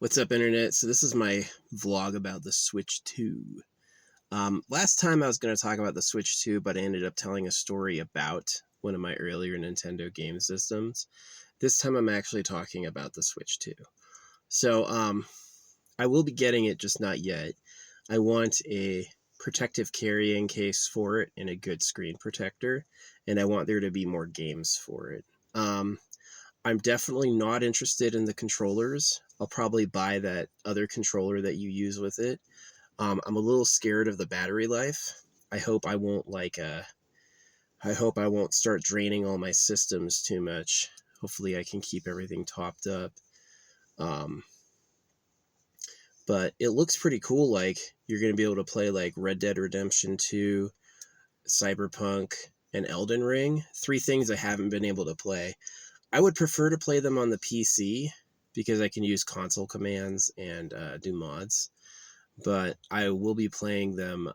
What's up, Internet? So this is my vlog about the Switch 2. Last time I was going to talk about the Switch 2, but I ended up telling a story about one of my earlier Nintendo game systems. This time I'm actually talking about the Switch 2. So I will be getting it, just not yet. I want a protective carrying case for it and a good screen protector, and I want there to be more games for it. I'm definitely not interested in the controllers. I'll probably buy that other controller that you use with it. I'm a little scared of the battery life. I hope I won't start draining all my systems too much. Hopefully I can keep everything topped up. But it looks pretty cool. Like, you're going to be able to play like Red Dead Redemption 2, Cyberpunk, and Elden Ring. 3 things I haven't been able to play. I would prefer to play them on the PC because I can use console commands and do mods. But I will be playing them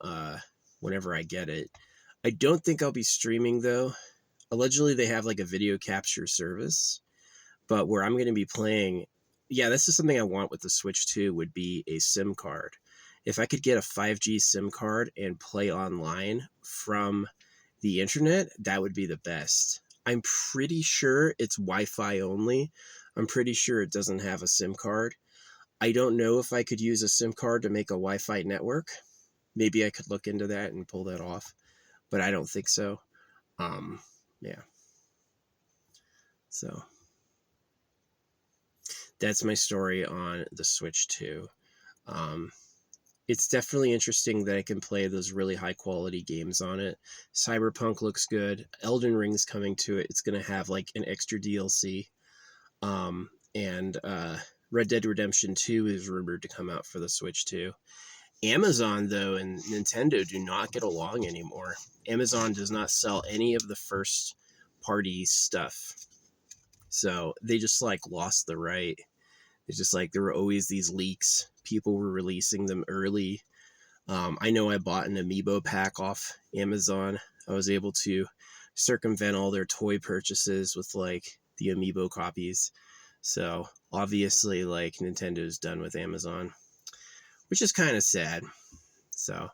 whenever I get it. I don't think I'll be streaming, though. Allegedly, they have like a video capture service. But where I'm going to be playing... Yeah, this is something I want with the Switch 2 would be a SIM card. If I could get a 5G SIM card and play online from the internet, that would be the best. I'm pretty sure it's Wi-Fi only. I'm pretty sure it doesn't have a SIM card. I don't know if I could use a SIM card to make a Wi-Fi network. Maybe I could look into that and pull that off, but I don't think so. Yeah. So that's my story on the Switch 2. It's definitely interesting that I can play those really high quality games on it. Cyberpunk looks good. Elden Ring's coming to it. It's going to have like an extra DLC. And Red Dead Redemption 2 is rumored to come out for the Switch 2. Amazon, though, and Nintendo do not get along anymore. Amazon does not sell any of the first party stuff. So they just like lost the right. It's just like there were always these leaks. People were releasing them early. I know I bought an amiibo pack off Amazon. I was able to circumvent all their toy purchases with like the amiibo copies. So obviously, like, Nintendo's done with Amazon, which is kind of sad. So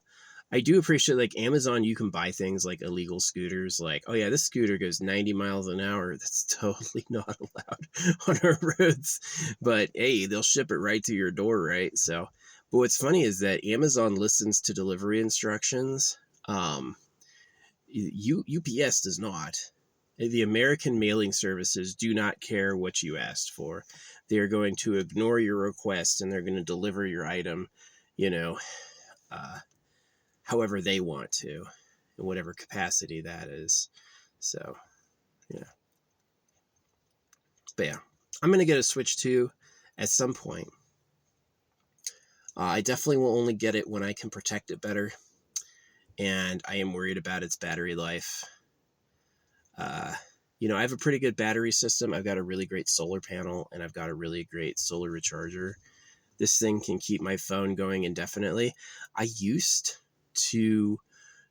I do appreciate, like, Amazon, you can buy things like illegal scooters. Like, oh yeah, this scooter goes 90 miles an hour. That's totally not allowed on our roads. But hey, they'll ship it right to your door, right? So, but what's funny is that Amazon listens to delivery instructions. UPS does not. The American mailing services do not care what you asked for. They are going to ignore your request and they're going to deliver your item, however they want to, in whatever capacity that is. So, yeah. But yeah, I'm going to get a Switch 2 at some point. I definitely will only get it when I can protect it better. And I am worried about its battery life. I have a pretty good battery system. I've got a really great solar panel, and I've got a really great solar recharger. This thing can keep my phone going indefinitely. I used to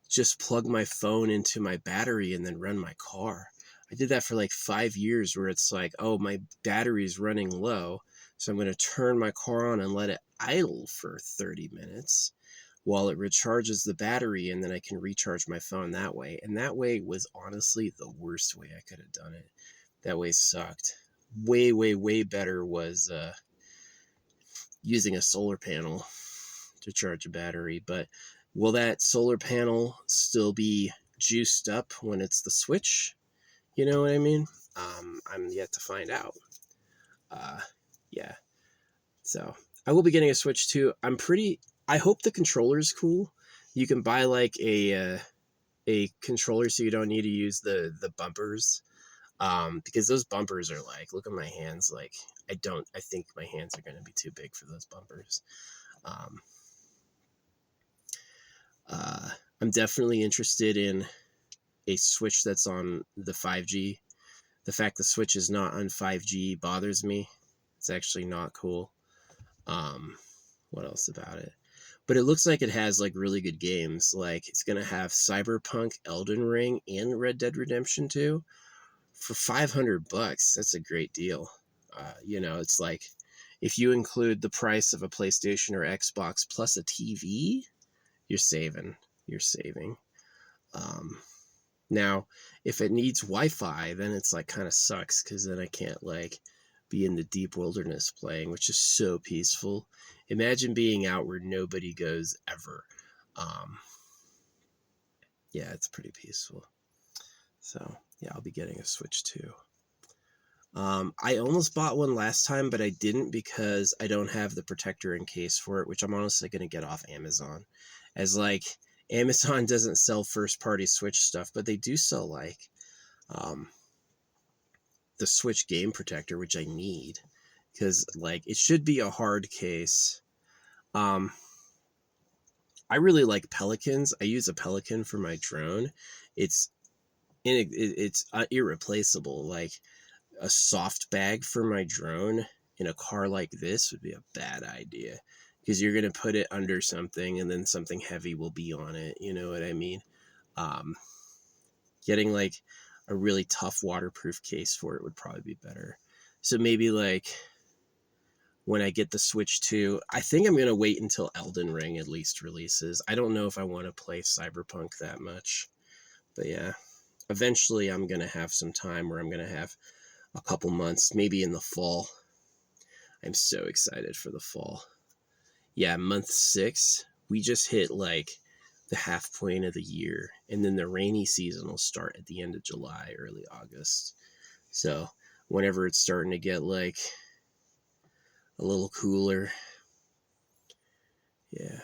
just plug my phone into my battery and then run my car. I did that for like 5 years, where it's like, oh, my battery's running low, so I'm going to turn my car on and let it idle for 30 minutes while it recharges the battery, and then I can recharge my phone that way. And that way was honestly the worst way I could have done it. That way sucked. Way, way, way better was using a solar panel to charge a battery. But will that solar panel still be juiced up when it's the Switch? You know what I mean? I'm yet to find out. Yeah. So I will be getting a Switch 2. I hope the controller is cool. You can buy like a controller so you don't need to use the bumpers. Because those bumpers are like, look at my hands. Like, I think my hands are going to be too big for those bumpers. I'm definitely interested in a Switch that's on the 5G. The fact the Switch is not on 5G bothers me. It's actually not cool. What else about it? But it looks like it has like really good games. Like, it's going to have Cyberpunk, Elden Ring, and Red Dead Redemption 2 for $500. That's a great deal. It's like, if you include the price of a PlayStation or Xbox plus a TV, you're saving. You're saving. Now, if it needs Wi-Fi, then it's like kind of sucks because then I can't like be in the deep wilderness playing, which is so peaceful. Imagine being out where nobody goes ever. Yeah, it's pretty peaceful. So yeah, I'll be getting a Switch 2. I almost bought one last time, but I didn't because I don't have the protector and case for it, which I'm honestly going to get off Amazon. As like, Amazon doesn't sell first-party Switch stuff, but they do sell like the Switch game protector, which I need because like it should be a hard case. I really like Pelicans. I use a Pelican for my drone. It's irreplaceable. Like, a soft bag for my drone in a car like this would be a bad idea because you're going to put it under something and then something heavy will be on it. You know what I mean? Getting like a really tough waterproof case for it would probably be better. So maybe like when I get the Switch 2, I think I'm going to wait until Elden Ring at least releases. I don't know if I want to play Cyberpunk that much, but yeah, eventually I'm going to have some time where I'm going to have a couple months, maybe in the fall. I'm so excited for the fall. Yeah, month 6, we just hit like the half point of the year, and then the rainy season will start at the end of July, early August. So whenever it's starting to get like a little cooler, yeah.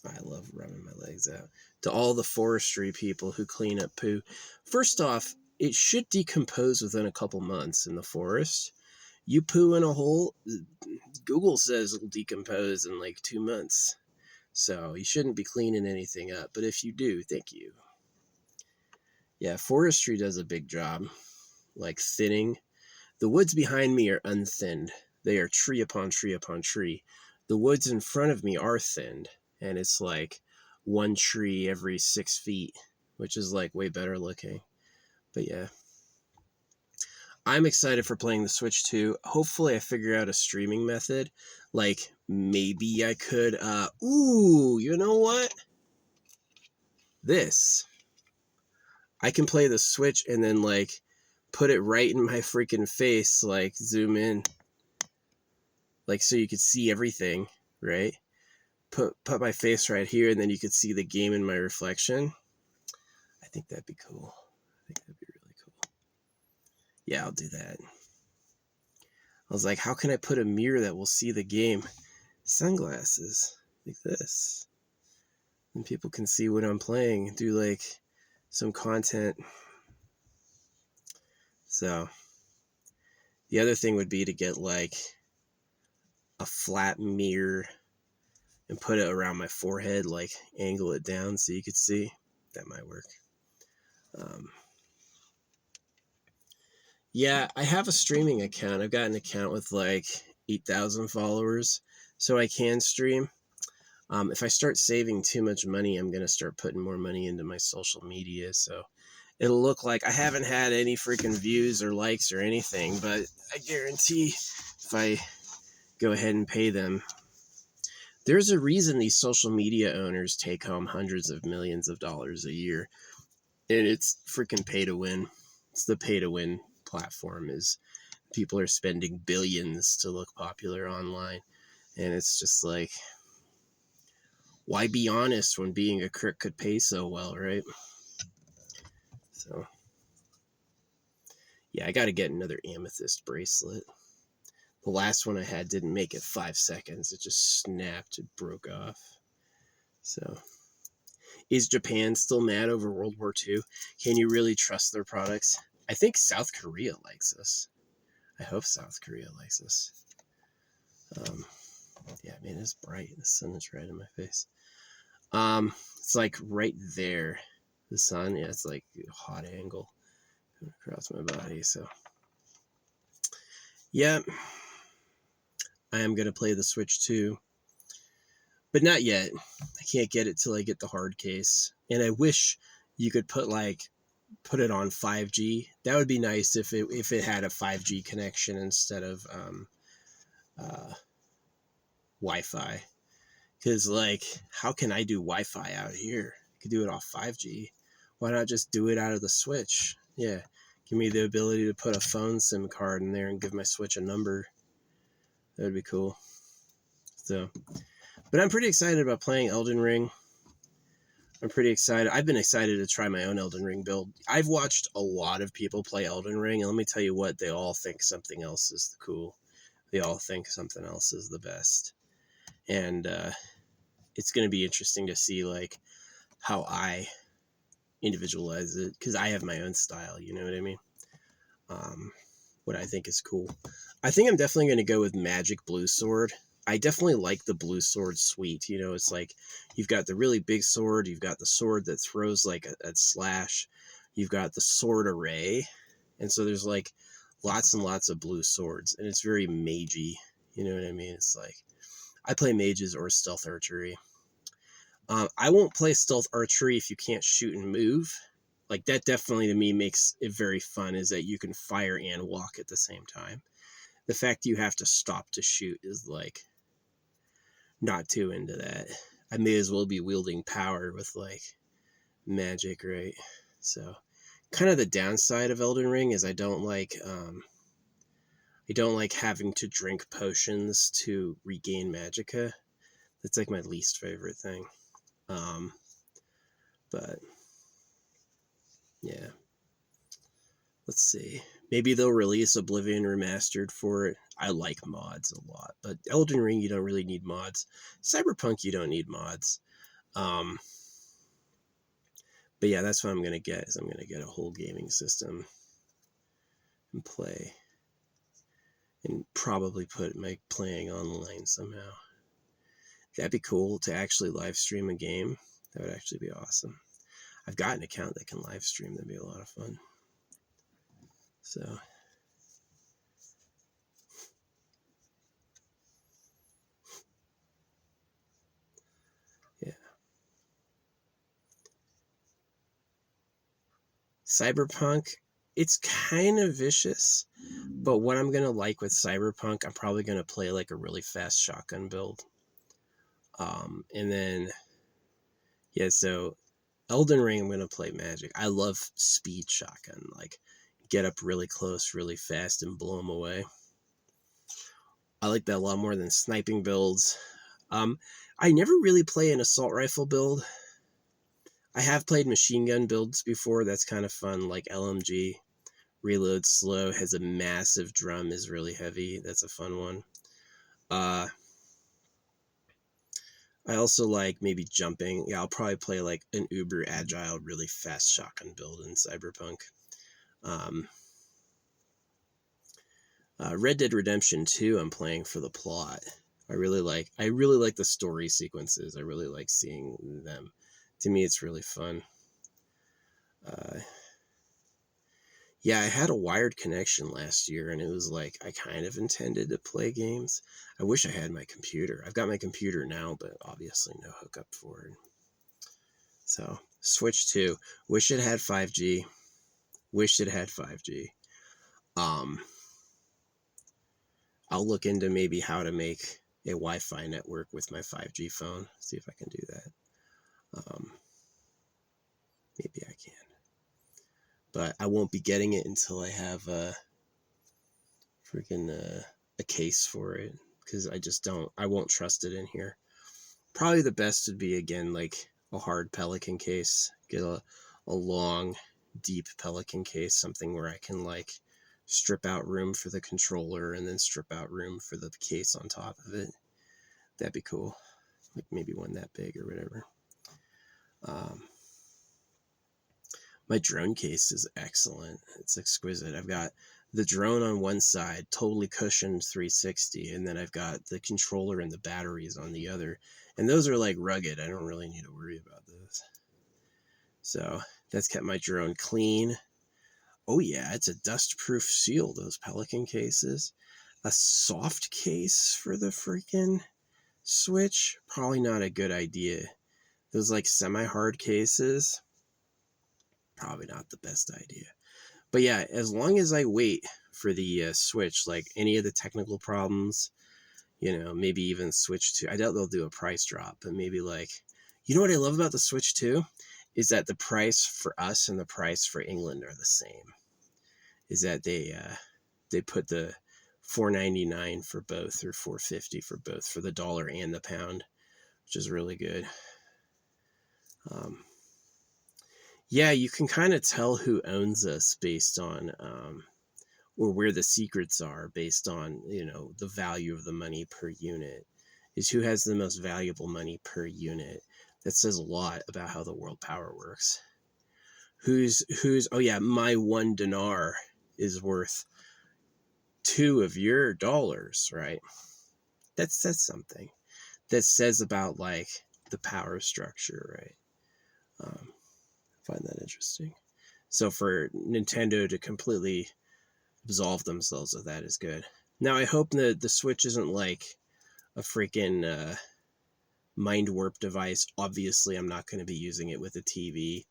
I love rubbing my legs out. To all the forestry people who clean up poo, first off, it should decompose within a couple months in the forest. You poo in a hole, Google says it'll decompose in like 2 months. So you shouldn't be cleaning anything up. But if you do, thank you. Yeah, forestry does a big job, like thinning. The woods behind me are unthinned. They are tree upon tree upon tree. The woods in front of me are thinned. And it's like one tree every 6 feet, which is like way better looking. But yeah, I'm excited for playing the Switch 2. Hopefully I figure out a streaming method. Like maybe I could, you know what? I can play the Switch and then like put it right in my freaking face, like zoom in, like so you could see everything, right? Put my face right here, and then you could see the game in my reflection. I think that'd be cool. I think that'd be really cool. Yeah, I'll do that. I was like, how can I put a mirror that will see the game? Sunglasses, like this. And people can see what I'm playing, do like some content. So, the other thing would be to get like a flat mirror and put it around my forehead, like angle it down so you could see. That might work. Yeah, I have a streaming account. I've got an account with like 8,000 followers, so I can stream. If I start saving too much money, I'm going to start putting more money into my social media, so it'll look like I haven't had any freaking views or likes or anything, but I guarantee if I go ahead and pay them, there's a reason these social media owners take home hundreds of millions of dollars a year, and it's freaking pay to win. It's the pay to win platform. Is people are spending billions to look popular online, and it's just like, why be honest when being a crook could pay so well, right? So yeah, I got to get another amethyst bracelet. The last one I had didn't make it 5 seconds. It just snapped. It broke off. So, is Japan still mad over World War II? Can you really trust their products? I think South Korea likes us. I hope South Korea likes us. Yeah, man, it's bright. The sun is right in my face. It's like right there. The sun, yeah, it's like a hot angle across my body. So, yeah, I am gonna play the Switch 2, but not yet. I can't get it till I get the hard case. And I wish you could put like put it on 5G. That would be nice if it had a 5G connection instead of Wi-Fi. Because, like, how can I do Wi-Fi out here? I could do it off 5G. Why not just do it out of the Switch? Yeah, give me the ability to put a phone SIM card in there and give my Switch a number. That would be cool. So, but I'm pretty excited about playing Elden Ring. I'm pretty excited. I've been excited to try my own Elden Ring build. I've watched a lot of people play Elden Ring, and let me tell you what, they all think something else is cool. They all think something else is the best. And it's going to be interesting to see, like, how I individualize it, because I have my own style, you know what I mean? What I think is cool. I think I'm definitely going to go with Magic Blue Sword. I definitely like the Blue Sword suite. You know, it's like you've got the really big sword, you've got the sword that throws like a slash, you've got the sword array, and so there's like lots and lots of blue swords, and it's very magey. You know what I mean? It's like I play mages or stealth archery. I won't play stealth archery if you can't shoot and move. Like, that definitely to me makes it very fun, is that you can fire and walk at the same time. The fact you have to stop to shoot is like not too into that. I may as well be wielding power with like magic, right? So kind of the downside of Elden Ring is I don't like having to drink potions to regain magicka. That's like my least favorite thing. But yeah, let's see. Maybe they'll release Oblivion Remastered for it. I like mods a lot, but Elden Ring, you don't really need mods. Cyberpunk, you don't need mods. But yeah, that's what I'm going to get, is I'm going to get a whole gaming system and play. And probably put my playing online somehow. That'd be cool to actually live stream a game. That would actually be awesome. I've got an account that can live stream. That'd be a lot of fun. So yeah. Cyberpunk, it's kind of vicious, but what I'm going to like with Cyberpunk, I'm probably going to play like a really fast shotgun build. And then, yeah, so Elden Ring, I'm going to play magic. I love speed shotgun, like get up really close, really fast, and blow them away. I like that a lot more than sniping builds. I never really play an assault rifle build. I have played machine gun builds before. That's kind of fun, like LMG. Reload slow, has a massive drum, is really heavy. That's a fun one. I also like maybe jumping. Yeah, I'll probably play like an uber agile, really fast shotgun build in Cyberpunk. Red Dead Redemption 2, I'm playing for the plot. I really like the story sequences. I really like seeing them. To me, it's really fun. Yeah, I had a wired connection last year, and it was like I kind of intended to play games. I wish I had my computer. I've got my computer now, but obviously no hookup for it. So, Switch 2. Wish it had 5G. Wish it had 5G. I'll look into maybe how to make a Wi-Fi network with my 5G phone. See if I can do that. Maybe I can. But I won't be getting it until I have a case for it, because I won't trust it in here. Probably the best would be, again, like a hard Pelican case. Get a long, deep Pelican case, something where I can like strip out room for the controller and then strip out room for the case on top of it. That'd be cool. Like maybe one that big or whatever. My drone case is excellent. It's exquisite. I've got the drone on one side, totally cushioned 360, and then I've got the controller and the batteries on the other. And those are like rugged. I don't really need to worry about those. So that's kept my drone clean. Oh yeah, it's a dust-proof seal, those Pelican cases. A soft case for the freaking Switch? Probably not a good idea. Those like semi-hard cases, probably not the best idea. But yeah, as long as I wait for the Switch, like any of the technical problems, maybe even Switch 2. I doubt they'll do a price drop, but maybe like, what I love about the Switch 2 is that the price for us and the price for England are the same. Is that they put the $4.99 for both, or $4.50 for both, for the dollar and the pound, which is really good. Yeah, you can kind of tell who owns us based on, or where the secrets are based on, the value of the money per unit, is who has the most valuable money per unit. That says a lot about how the world power works. Oh yeah, my 1 dinar is worth 2 of your dollars, right? That says something. That says about like the power structure, right? I find that interesting. So for Nintendo to completely absolve themselves of that is good. Now I hope that the Switch isn't like a freaking mind warp device. Obviously, I'm not going to be using it with a TV.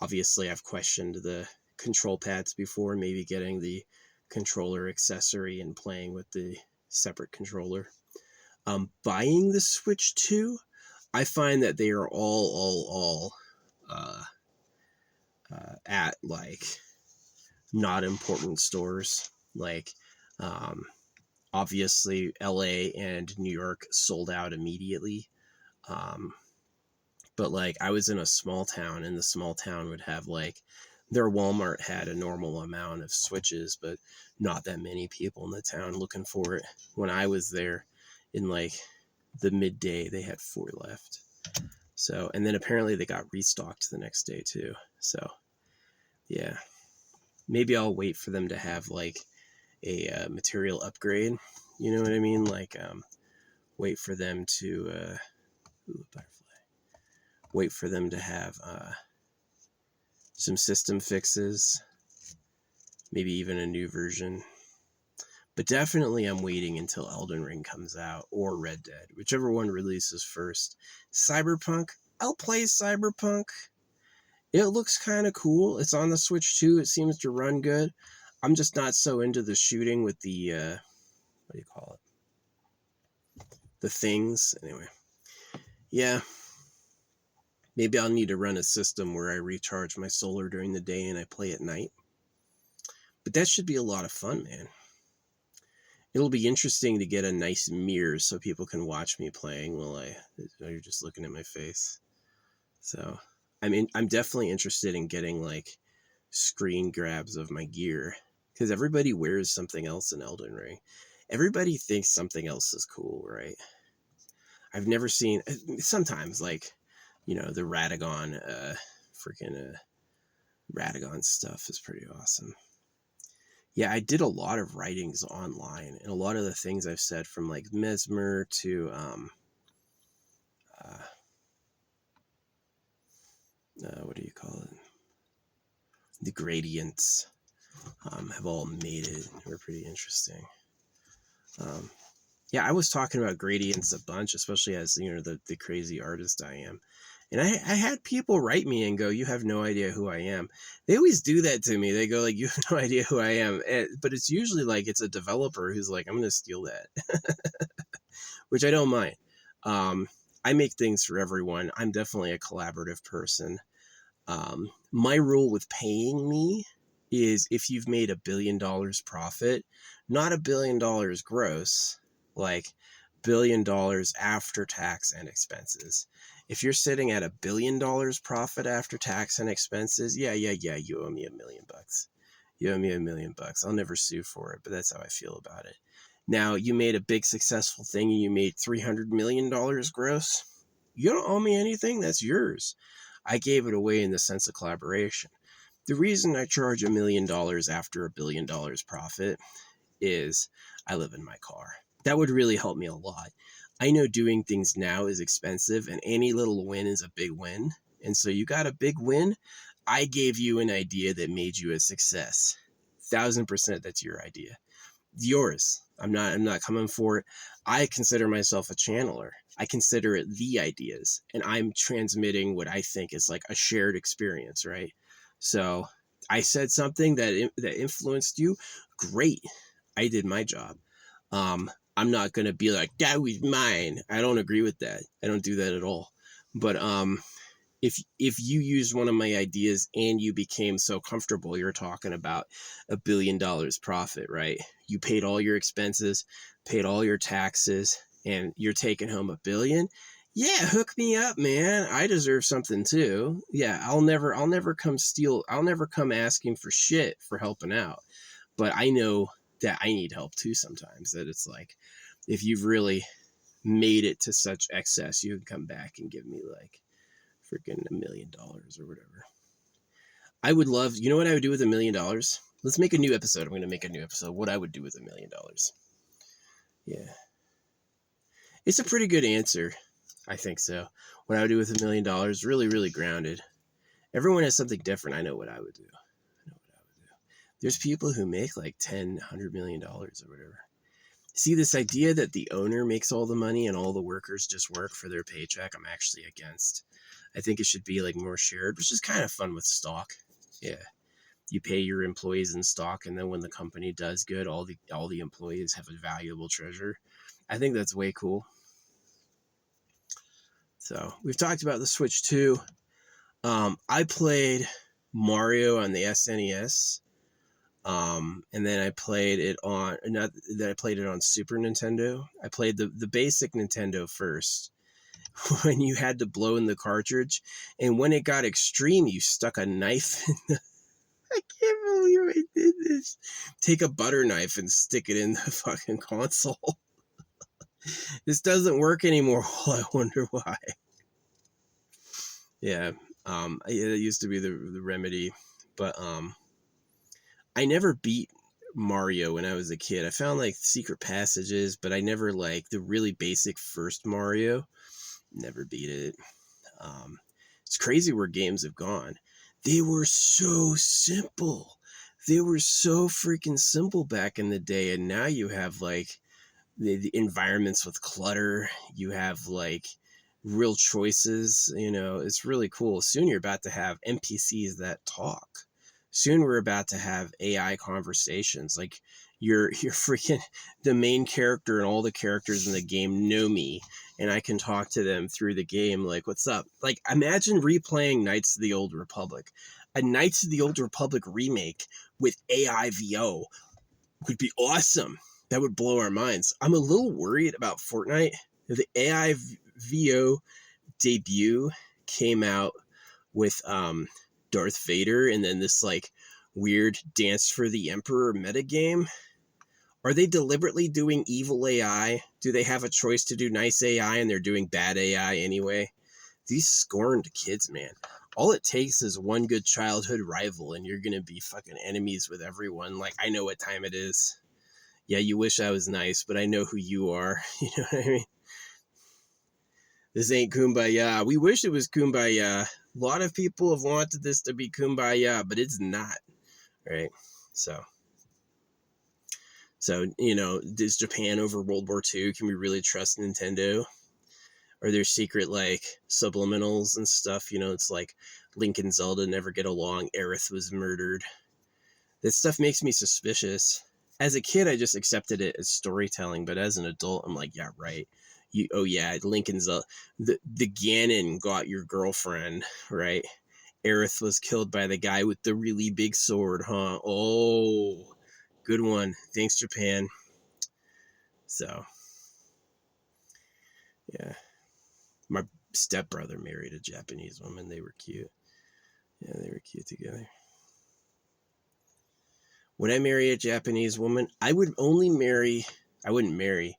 Obviously, I've questioned the control pads before, maybe getting the controller accessory and playing with the separate controller. Buying the Switch 2, I find that they are all at like not important stores. Like, obviously LA and New York sold out immediately. But like I was in a small town, and the small town would have like, their Walmart had a normal amount of Switches, but not that many people in the town looking for it. When I was there in like the midday, they had 4 left. So, and then apparently they got restocked the next day too. So yeah, maybe I'll wait for them to have like a material upgrade. You know what I mean? Like, wait for them to, wait for them to have some system fixes, maybe even a new version. But definitely I'm waiting until Elden Ring comes out, or Red Dead, whichever one releases first. Cyberpunk, I'll play Cyberpunk. It looks kind of cool. It's on the Switch too. It seems to run good. I'm just not so into the shooting with the, what do you call it? The things. Anyway. Yeah. Maybe I'll need to run a system where I recharge my solar during the day and I play at night. But that should be a lot of fun, man. It'll be interesting to get a nice mirror so people can watch me playing while you're just looking at my face. So, I'm definitely interested in getting like screen grabs of my gear, because everybody wears something else in Elden Ring. Everybody thinks something else is cool, right? I've never seen, sometimes like, the Radagon, Radagon stuff is pretty awesome. Yeah, I did a lot of writings online, and a lot of the things I've said, from like Mesmer to what do you call it? The gradients have all made it. We're pretty interesting. Yeah, I was talking about gradients a bunch, especially as the crazy artist I am. And I had people write me and go, "You have no idea who I am." They always do that to me. They go like, "You have no idea who I am." But it's usually like it's a developer who's like, "I'm going to steal that," which I don't mind. I make things for everyone. I'm definitely a collaborative person. My rule with paying me is if you've made $1 billion profit, not $1 billion gross, like $1 billion after tax and expenses. If you're sitting at $1 billion profit after tax and expenses, yeah, you owe me $1 million. You owe me $1 million. I'll never sue for it, but that's how I feel about it. Now, you made a big successful thing and you made $300 million gross. You don't owe me anything. That's yours. I gave it away in the sense of collaboration. The reason I charge $1 million after $1 billion profit is I live in my car. That would really help me a lot. I know doing things now is expensive, and any little win is a big win. And so you got a big win. I gave you an idea that made you a success. 1,000% that's your idea. Yours. I'm not coming for it. I consider myself a channeler. I consider it the ideas, and I'm transmitting what I think is like a shared experience, right? So I said something that influenced you. Great. I did my job. I'm not going to be like, that was mine. I don't agree with that. I don't do that at all. But if you used one of my ideas and you became so comfortable, you're talking about $1 billion profit, right? You paid all your expenses, paid all your taxes, and you're taking home $1 billion. Yeah, hook me up, man. I deserve something too. Yeah, I'll never come steal. I'll never come asking for shit for helping out. But I know that I need help too sometimes. That it's like, if you've really made it to such excess, you can come back and give me like freaking $1 million or whatever. I would love, you know what I would do with $1 million? Let's make a new episode. I'm going to make a new episode. What I would do with $1 million. Yeah. It's a pretty good answer. I think so. What I would do with $1 million, really, really grounded. Everyone has something different. I know what I would do. There's people who make like $10, $100 million or whatever. See, this idea that the owner makes all the money and all the workers just work for their paycheck, I'm actually against. I think it should be like more shared, which is kind of fun with stock. Yeah. You pay your employees in stock, and then when the company does good, all the employees have a valuable treasure. I think that's way cool. So we've talked about the Switch 2. I played Mario on the SNES. And then I played it on, not that I played it on Super Nintendo. I played the basic Nintendo first, when you had to blow in the cartridge, and when it got extreme, you stuck a knife in the, I can't believe I did this. Take a butter knife and stick it in the fucking console. This doesn't work anymore. I wonder why. Yeah. It used to be the remedy, but I never beat Mario when I was a kid. I found like secret passages, but I never like the really basic first Mario. Never beat it. It's crazy where games have gone. They were so simple. They were so freaking simple back in the day, and now you have like the environments with clutter. You have like real choices. You know, it's really cool. Soon you're about to have NPCs that talk. Soon we're about to have AI conversations. Like you're freaking, the main character and all the characters in the game know me, and I can talk to them through the game. Like, what's up? Like, imagine replaying Knights of the Old Republic. A Knights of the Old Republic remake with AI VO would be awesome. That would blow our minds. I'm a little worried about Fortnite. The AI VO debut came out with Darth Vader and then this like weird Dance for the Emperor metagame. Are they deliberately doing evil AI? Do they have a choice to do nice AI and they're doing bad AI anyway? These scorned kids, man. All it takes is one good childhood rival and you're gonna be fucking enemies with everyone. Like, I know what time it is. Yeah, you wish I was nice, but I know who you are. You know what I mean? This ain't kumbaya. We wish it was kumbaya. A lot of people have wanted this to be kumbaya, but it's not. Right? So, you know, does Japan over World War II? Can we really trust Nintendo? Are there secret, like, subliminals and stuff? You know, it's like Link and Zelda never get along. Aerith was murdered. That stuff makes me suspicious. As a kid, I just accepted it as storytelling, but as an adult, I'm like, yeah, right. Oh yeah, Link and Zelda. The Ganon got your girlfriend, right? Aerith was killed by the guy with the really big sword, huh? Oh, good one. Thanks, Japan. So, yeah. My stepbrother married a Japanese woman. They were cute. Yeah, they were cute together. Would I marry a Japanese woman? I would I wouldn't marry.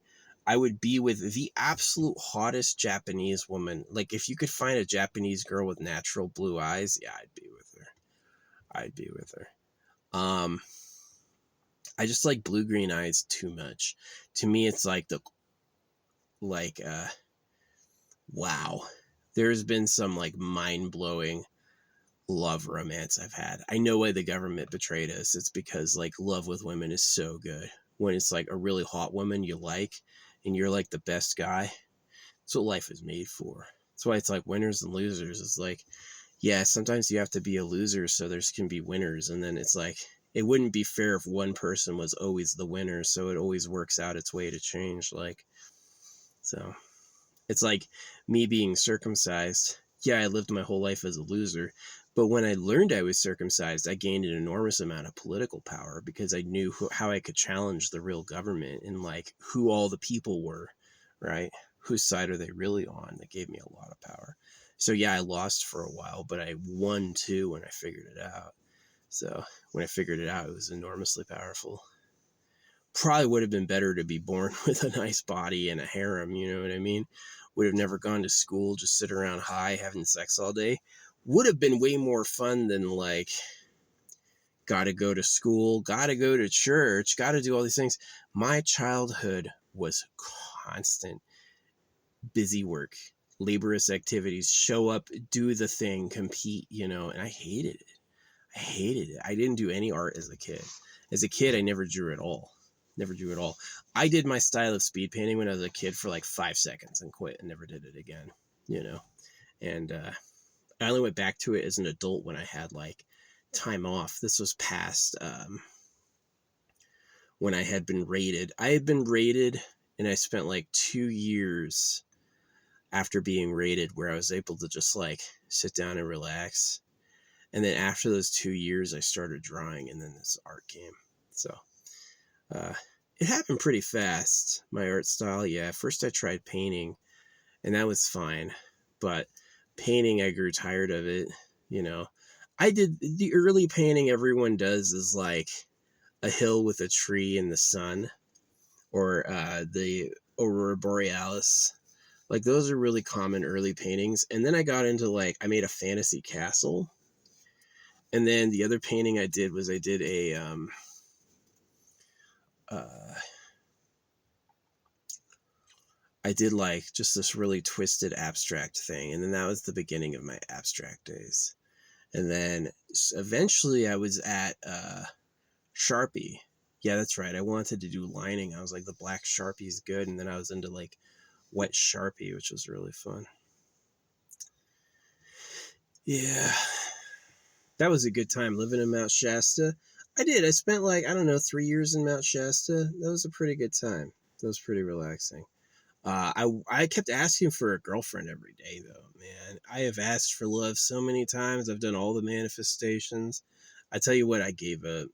I would be with the absolute hottest Japanese woman. Like, if you could find a Japanese girl with natural blue eyes, yeah, I'd be with her. I just like blue-green eyes too much. To me, it's like wow. There's been some, like, mind-blowing love romance I've had. I know why the government betrayed us. It's because, like, love with women is so good. When it's like a really hot woman you like and you're like the best guy, that's what life is made for. That's why it's like winners and losers. It's like yeah, sometimes you have to be a loser so there's can be winners, and then it's like it wouldn't be fair if one person was always the winner, so it always works out its way to change. Like, so it's like me being circumcised. Yeah, I lived my whole life as a loser, but when I learned I was circumcised, I gained an enormous amount of political power because I knew how I could challenge the real government and like who all the people were, right? Whose side are they really on? That gave me a lot of power. So yeah, I lost for a while, but I won too when I figured it out. So when I figured it out, it was enormously powerful. Probably would have been better to be born with a nice body and a harem, you know what I mean? Would have never gone to school, just sit around high having sex all day. Would have been way more fun than like, gotta go to school, gotta go to church, gotta do all these things. My childhood was constant busy work, laborious activities, show up, do the thing, compete, you know, and I hated it. I hated it. I didn't do any art as a kid. As a kid, I never drew at all. Never drew at all. I did my style of speed painting when I was a kid for like 5 seconds and quit and never did it again, you know. And I only went back to it as an adult when I had like time off. This was past when I had been raided. I had been raided and I spent like 2 years after being raided where I was able to just like sit down and relax. And then after those 2 years, I started drawing, and then this art came. So it happened pretty fast, my art style. Yeah, first I tried painting, and that was fine. But painting, I grew tired of it, you know. I did the early painting everyone does is like a hill with a tree in the sun, or the Aurora Borealis. Like those are really common early paintings. And then I got into like, I made a fantasy castle. And then the other painting I did was I did a I did like just this really twisted abstract thing, and then that was the beginning of my abstract days. And then eventually I was at Sharpie. Yeah, that's right. I wanted to do lining. I was like, the black Sharpie is good, and then I was into like wet Sharpie, which was really fun. Yeah, that was a good time living in Mount Shasta. I did. I spent like, I don't know, 3 years in Mount Shasta. That was a pretty good time. That was pretty relaxing. I kept asking for a girlfriend every day though, man. I have asked for love so many times. I've done all the manifestations. I tell you what, I gave up.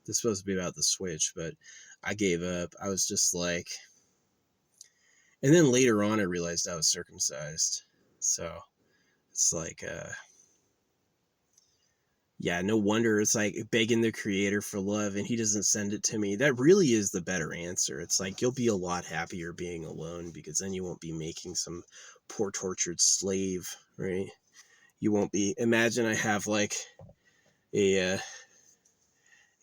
This is supposed to be about the Switch, but I gave up. I was just like, and then later on, I realized I was circumcised. So it's like, yeah, no wonder it's like begging the creator for love and he doesn't send it to me. That really is the better answer. It's like you'll be a lot happier being alone because then you won't be making some poor tortured slave, right? You won't be. Imagine I have like a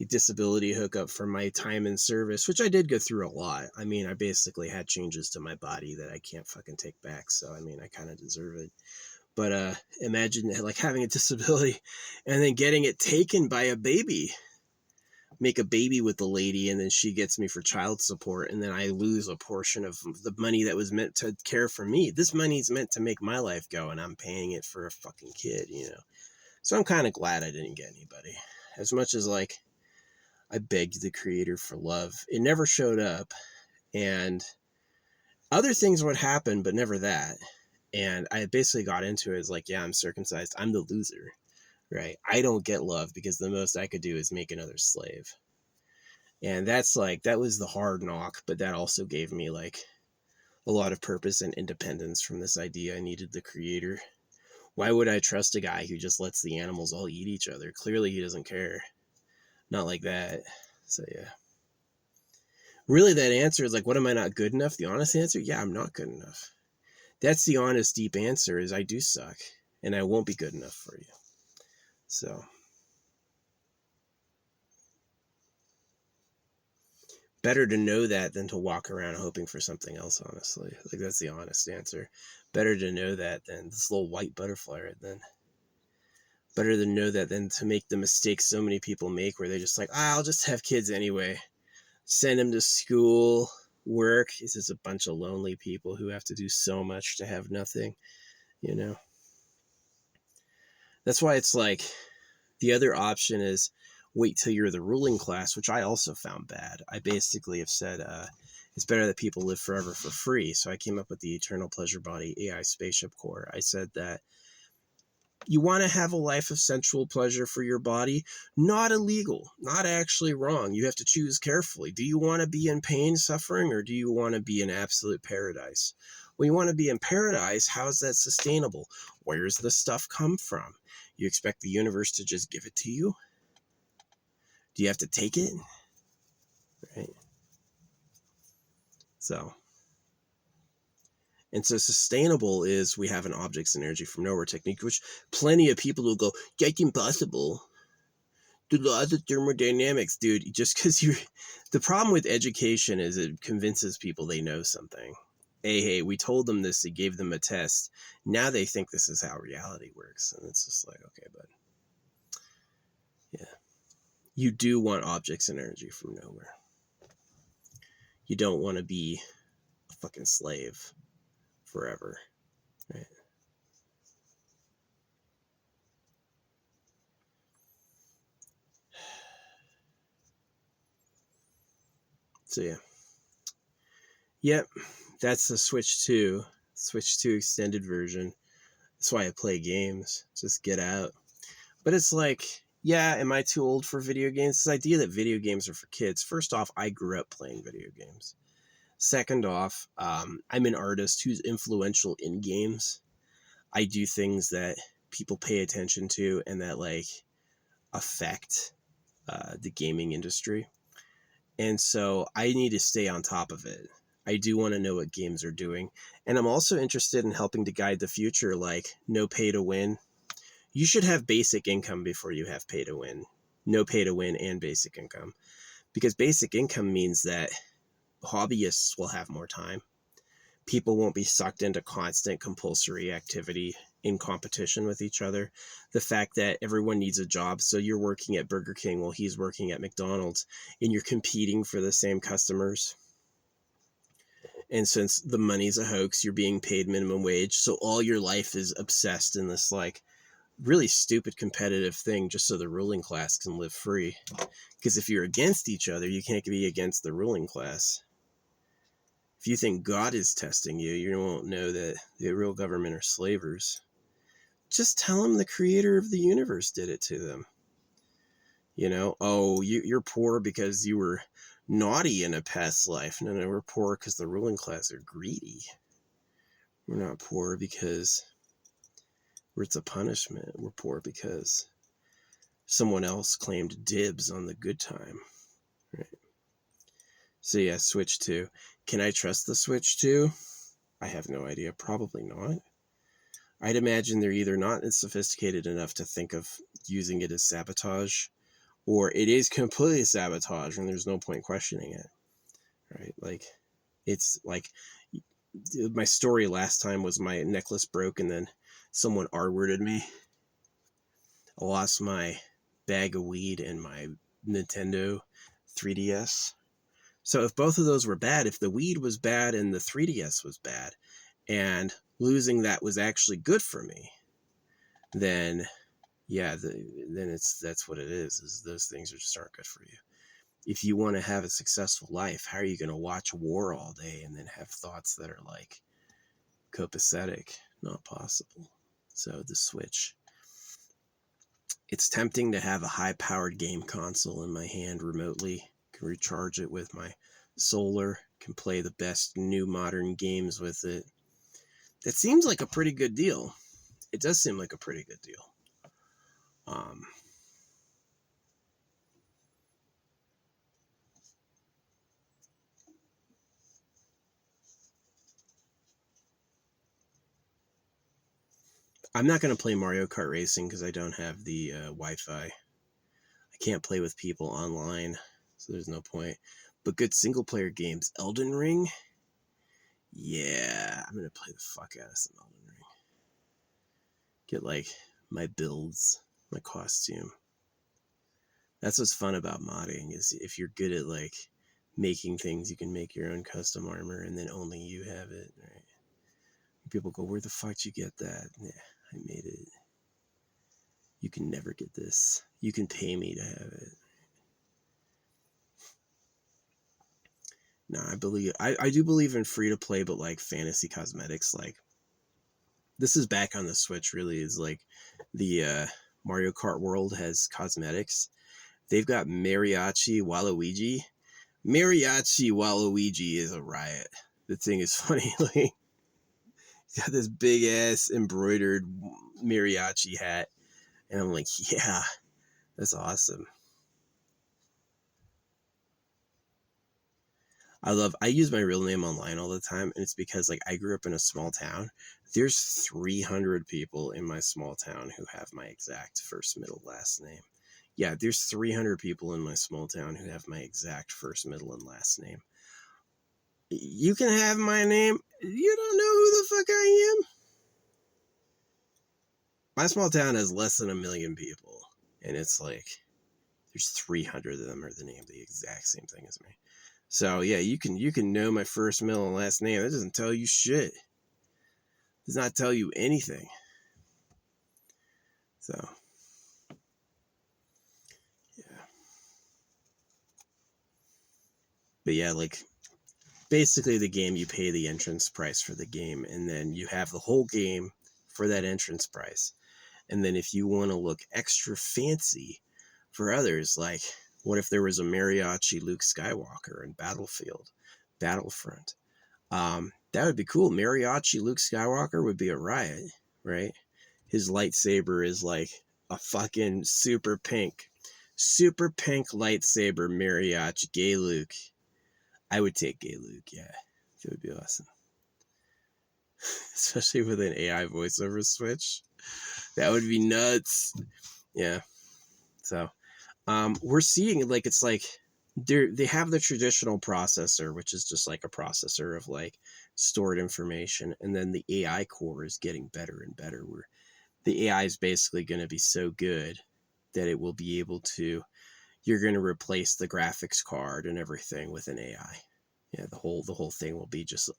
disability hookup for my time in service, which I did go through a lot. I mean, I basically had changes to my body that I can't fucking take back. So, I mean, I kind of deserve it. But imagine like having a disability and then getting it taken by a baby. Make a baby with the lady, and then she gets me for child support, and then I lose a portion of the money that was meant to care for me. This money's meant to make my life go, and I'm paying it for a fucking kid, you know? So I'm kind of glad I didn't get anybody. As much as like I begged the creator for love, it never showed up, and other things would happen, but never that. And I basically got into it as like, yeah, I'm circumcised. I'm the loser, right? I don't get love because the most I could do is make another slave. And that's like, that was the hard knock, but that also gave me like a lot of purpose and independence from this idea I needed the creator. Why would I trust a guy who just lets the animals all eat each other? Clearly he doesn't care. Not like that. So yeah. Really that answer is like, what, am I not good enough? The honest answer, yeah, I'm not good enough. That's the honest, deep answer is I do suck and I won't be good enough for you. So better to know that than to walk around hoping for something else, honestly. Like that's the honest answer. Better to know that than this little white butterfly right then. Better to know that than to make the mistakes so many people make where they just like, I'll just have kids anyway. Send them to school, work. It's just a bunch of lonely people who have to do so much to have nothing, you know? That's why it's like the other option is wait till you're the ruling class, which I also found bad. I basically have said it's better that people live forever for free. So I came up with the Eternal Pleasure Body AI Spaceship Core. I said that you want to have a life of sensual pleasure for your body, not illegal, not actually wrong. You have to choose carefully. Do you want to be in pain, suffering, or do you want to be in absolute paradise? Well, you want to be in paradise. How is that sustainable? Where's the stuff come from? You expect the universe to just give it to you? Do you have to take it? Right. So sustainable is we have an object's energy from nowhere technique, which plenty of people will go, that's impossible. The laws of thermodynamics, dude, just because the problem with education is it convinces people they know something. Hey, we told them this, it gave them a test. Now they think this is how reality works. And it's just like, okay, but yeah. You do want objects and energy from nowhere. You don't want to be a fucking slave forever, right? So yeah. Yep, that's the Switch 2. Switch 2 extended version. That's why I play games. Just get out. But it's like, yeah, am I too old for video games? This idea that video games are for kids. First off, I grew up playing video games. Second off, I'm an artist who's influential in games. I do things that people pay attention to and that like affect the gaming industry. And so I need to stay on top of it. I do want to know what games are doing. And I'm also interested in helping to guide the future, like no pay to win. You should have basic income before you have pay to win. No pay to win and basic income. Because basic income means that hobbyists will have more time. People won't be sucked into constant compulsory activity in competition with each other. The fact that everyone needs a job, so you're working at Burger King while he's working at McDonald's, and you're competing for the same customers. And since the money's a hoax, you're being paid minimum wage, so all your life is obsessed in this like really stupid competitive thing just so the ruling class can live free. Because if you're against each other, you can't be against the ruling class. If you think God is testing you, you won't know that the real government are slavers. Just tell them the creator of the universe did it to them. You know, oh, you're poor because you were naughty in a past life. No, we're poor because the ruling class are greedy. We're not poor because it's a punishment. We're poor because someone else claimed dibs on the good time. Right. So yeah, Switch 2. Can I trust the Switch 2? I have no idea. Probably not. I'd imagine they're either not sophisticated enough to think of using it as sabotage, or it is completely sabotage and there's no point questioning it. Right? Like, it's like my story last time was my necklace broke and then someone R-worded me. I lost my bag of weed and my Nintendo 3DS. So if both of those were bad, if the weed was bad and the 3DS was bad, and losing that was actually good for me, then yeah, then that's what it is those things just aren't good for you. If you want to have a successful life, how are you going to watch war all day and then have thoughts that are like copacetic? Not possible. So the Switch. It's tempting to have a high-powered game console in my hand remotely. Can recharge it with my solar, can play the best new modern games with it. That seems like a pretty good deal. It does seem like a pretty good deal. I'm not going to play Mario Kart Racing because I don't have the Wi-Fi. I can't play with people online, so there's no point. But good single-player games. Elden Ring? Yeah, I'm going to play the fuck out of some Elden Ring. Get, like, my builds, my costume. That's what's fun about modding, is if you're good at, like, making things, you can make your own custom armor, and then only you have it, right? People go, where the fuck did you get that? Yeah, I made it. You can never get this. You can pay me to have it. No, I do believe in free to play, but like fantasy cosmetics, like this is back on the Switch really, is like the Mario Kart World has cosmetics. They've got Mariachi Waluigi. Mariachi Waluigi is a riot. The thing is funny, like got this big ass embroidered mariachi hat, and I'm like, yeah, that's awesome. I use my real name online all the time, and it's because like I grew up in a small town. There's 300 people in my small town who have my exact first, middle, last name. Yeah, there's 300 people in my small town who have my exact first, middle, and last name. You can have my name. You don't know who the fuck I am. My small town has less than 1 million people, and it's like there's 300 of them are the name the exact same thing as me. So yeah, you can know my first, middle, and last name. That doesn't tell you shit. Does not tell you anything. So yeah. But yeah, like basically the game, you pay the entrance price for the game, and then you have the whole game for that entrance price. And then if you want to look extra fancy for others, like what if there was a mariachi Luke Skywalker in Battlefront? That would be cool. Mariachi Luke Skywalker would be a riot, right? His lightsaber is like a fucking super pink lightsaber mariachi gay Luke. I would take gay Luke, yeah. It would be awesome. Especially with an AI voiceover switch. That would be nuts. Yeah. So, we're seeing like it's like they have the traditional processor, which is just like a processor of like stored information, and then the AI core is getting better and better. Where the AI is basically going to be so good that it will be able to. You're going to replace the graphics card and everything with an AI. Yeah, the whole thing will be just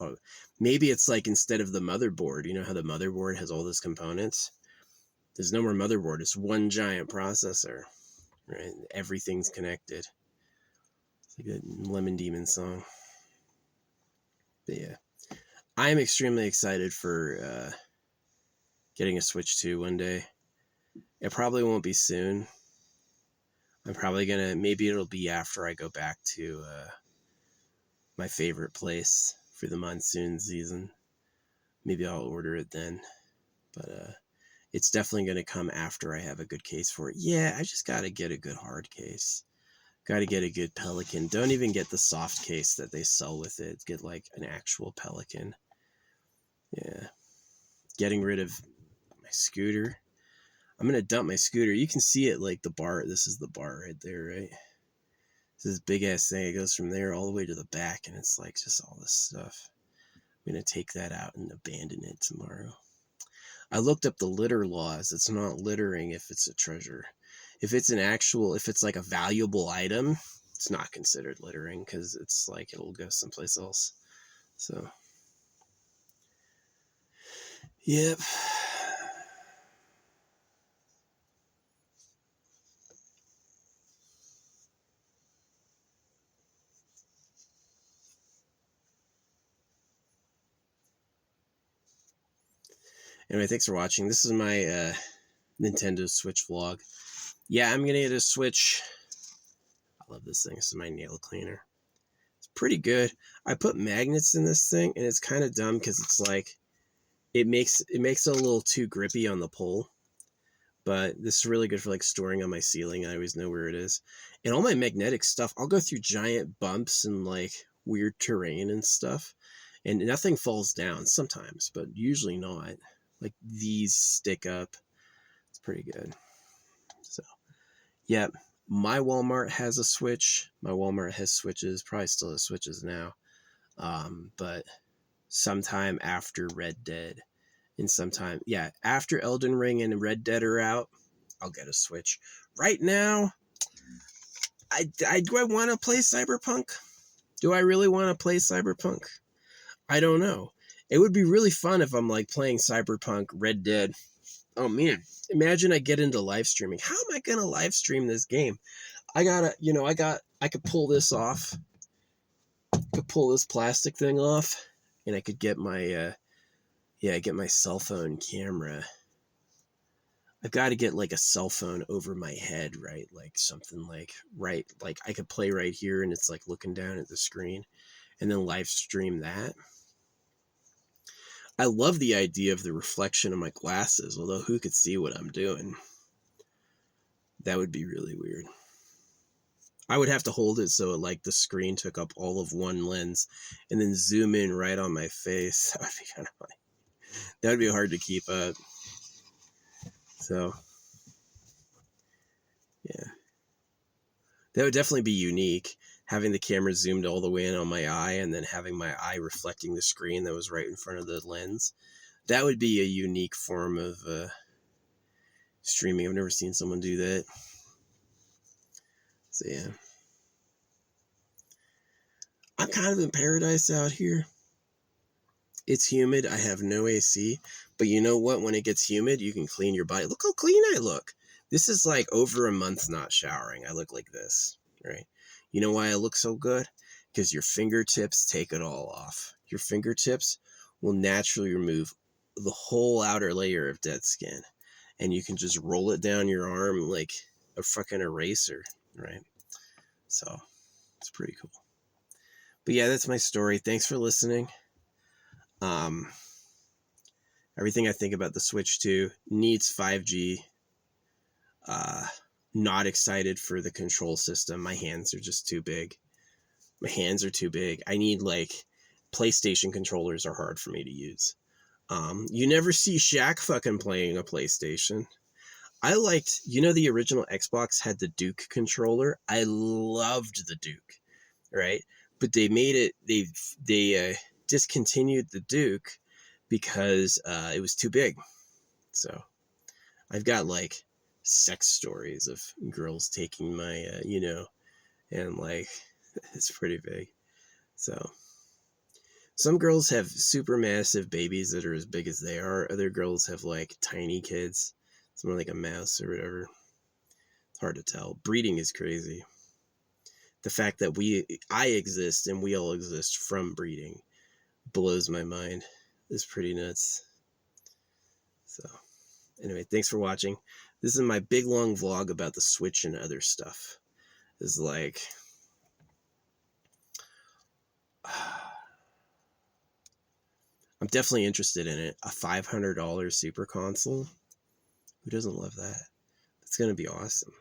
maybe it's like instead of the motherboard, you know how the motherboard has all those components. There's no more motherboard. It's one giant processor, right? Everything's connected. It's like a Lemon Demon song. But yeah, I am extremely excited for getting a Switch 2 one day. It probably won't be soon. I'm probably gonna, maybe it'll be after I go back to my favorite place for the monsoon season. Maybe I'll order it then. But it's definitely going to come after I have a good case for it. Yeah, I just got to get a good hard case. Got to get a good Pelican. Don't even get the soft case that they sell with it. Get like an actual Pelican. Yeah. Getting rid of my scooter. I'm going to dump my scooter. You can see it like the bar. This is the bar right there, right? This big ass thing. It goes from there all the way to the back, and it's like just all this stuff. I'm going to take that out and abandon it tomorrow. I looked up the litter laws. It's not littering if it's a treasure. If it's if it's like a valuable item, it's not considered littering because it's like it'll go someplace else. So, yep. Anyway, thanks for watching. This is my Nintendo Switch vlog. Yeah, I'm gonna get a Switch. I love this thing. This is my nail cleaner. It's pretty good. I put magnets in this thing, and it's kind of dumb because it's like it makes it a little too grippy on the pull. But this is really good for like storing on my ceiling. I always know where it is. And all my magnetic stuff, I'll go through giant bumps and like weird terrain and stuff, and nothing falls down sometimes, but usually not. Like these stick up. It's pretty good. So, yeah, my Walmart has a Switch. My Walmart has Switches. Probably still has Switches now. But sometime after Red Dead, and sometime, yeah, after Elden Ring and Red Dead are out, I'll get a Switch. Right now, do I want to play Cyberpunk? Do I really want to play Cyberpunk? I don't know. It would be really fun if I'm like playing Cyberpunk, Red Dead, Oh man, imagine I get into live streaming. How am I gonna live stream this game? I gotta, I could pull this off. Could pull this plastic thing off, and I could get my, get my cell phone camera. I've got to get like a cell phone over my head, right? Like something like, right, like I could play right here, and it's like looking down at the screen, and then live stream that. I love the idea of the reflection of my glasses, although who could see what I'm doing? That would be really weird. I would have to hold it so like the screen took up all of one lens and then zoom in right on my face. That would be kind of funny. That would be hard to keep up. So, yeah. That would definitely be unique, having the camera zoomed all the way in on my eye and then having my eye reflecting the screen that was right in front of the lens. That would be a unique form of streaming. I've never seen someone do that. So, yeah. I'm kind of in paradise out here. It's humid. I have no AC. But you know what? When it gets humid, you can clean your body. Look how clean I look. This is like over a month not showering. I look like this, right? You know why I look so good? Because your fingertips take it all off. Your fingertips will naturally remove the whole outer layer of dead skin. And you can just roll it down your arm like a fucking eraser, right? So, it's pretty cool. But yeah, that's my story. Thanks for listening. Everything I think about the Switch 2 needs 5G. Not excited for the control system. My hands are just too big. I need like PlayStation controllers are hard for me to use. You never see Shaq fucking playing a PlayStation. I liked, the original Xbox had the Duke controller. I loved the Duke, right? But they made it, they discontinued the Duke because it was too big. So I've got like sex stories of girls taking my, and like, it's pretty big. So some girls have super massive babies that are as big as they are. Other girls have like tiny kids. It's more like a mouse or whatever. It's hard to tell. Breeding is crazy. The fact that I exist and we all exist from breeding blows my mind. It's pretty nuts. So anyway, thanks for watching. This is my big long vlog about the Switch and other stuff. It's like, I'm definitely interested in it. A $500 super console. Who doesn't love that? That's going to be awesome.